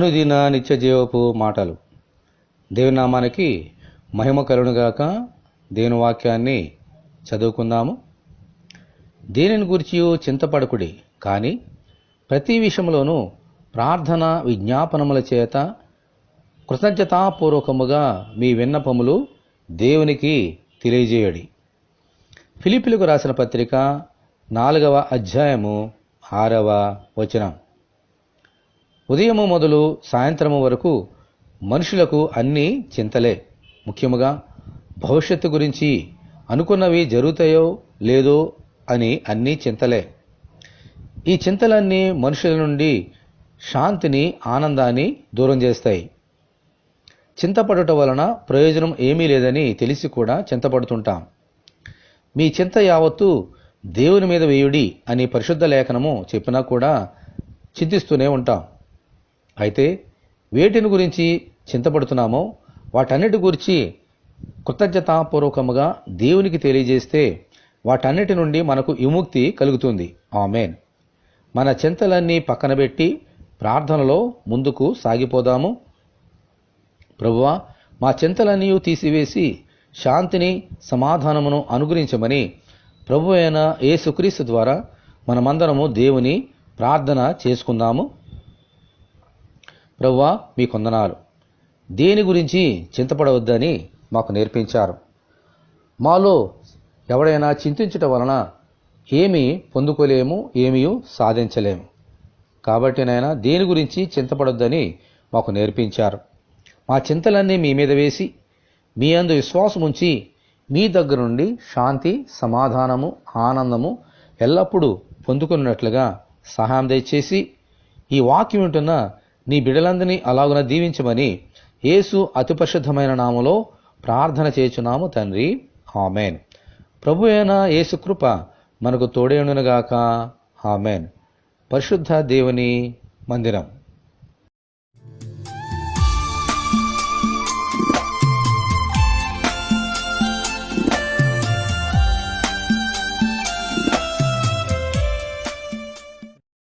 అనుదిన నిత్య జీవపు మాటలు. దేవుని నామానికి మహిమ కలుగునుగాక. దేవుని వాక్యాన్ని చదువుకుందాము. దేనిని గురించి చింతపడకుడి, కానీ ప్రతి విషయంలోనూ ప్రార్థన విజ్ఞాపనముల చేత కృతజ్ఞతాపూర్వకముగా మీ విన్నపములు దేవునికి తెలియజేయడి. ఫిలిప్పీలకు రాసిన పత్రిక 4వ అధ్యాయము 6వ వచనం. ఉదయము మొదలు సాయంత్రము వరకు మనుషులకు అన్నీ చింతలే. ముఖ్యముగా భవిష్యత్తు గురించి, అనుకున్నవి జరుగుతాయో లేదో అని అన్నీ చింతలే. ఈ చింతలన్నీ మనుషుల నుండి శాంతిని, ఆనందాన్ని దూరం చేస్తాయి. చింతపడుట వలన ప్రయోజనం ఏమీ లేదని తెలిసి కూడా చింతపడుతుంటాం. మీ చింత యావత్తు దేవుని మీద వేయుడి అని పరిశుద్ధ లేఖనము చెప్పినా కూడా చింతిస్తూనే ఉంటాం. అయితే వేటిని గురించి చింతపడుతున్నామో వాటన్నిటి గురించి కృతజ్ఞతాపూర్వకముగా దేవునికి తెలియజేస్తే వాటన్నిటి నుండి మనకు విముక్తి కలుగుతుంది. ఆమేన్. మన చింతలన్నీ పక్కన పెట్టి ప్రార్థనలో ముందుకు సాగిపోదాము. ప్రభువా, మా చింతలన్నీ తీసివేసి శాంతిని, సమాధానమును అనుగ్రహించమని ప్రభు అయిన యేసుక్రీస్తు ద్వారా మనమందరము దేవుని ప్రార్థన చేసుకుందాము. ప్రభువా, మీ కొందనాలు. దేని గురించి చింతపడవద్దని మాకు నేర్పించారు. మాలో ఎవడైనా చింతించుట వలన ఏమీ పొందుకోలేము, ఏమీ సాధించలేము. కాబట్టి నాయనా, దేని గురించి చింతపడొద్దని మాకు నేర్పించారు. మా చింతలన్నీ మీ మీద వేసి మీ యందు విశ్వాసముంచి మీ దగ్గర నుండి శాంతి, సమాధానము, ఆనందము ఎల్లప్పుడూ పొందుకున్నట్లుగా సహాయం దయచేసి ఈ వాక్యం వింటున్న నీ బిడ్డలందరినీ అలాగున దీవించమని యేసు అతి పరిశుద్ధమైన నామములో ప్రార్థన చేయుచున్నాము తండ్రి. ఆమేన్. ప్రభు అయిన యేసు కృప మనకు తోడేయునుగాక. ఆమేన్. పరిశుద్ధ దేవుని మందిరం.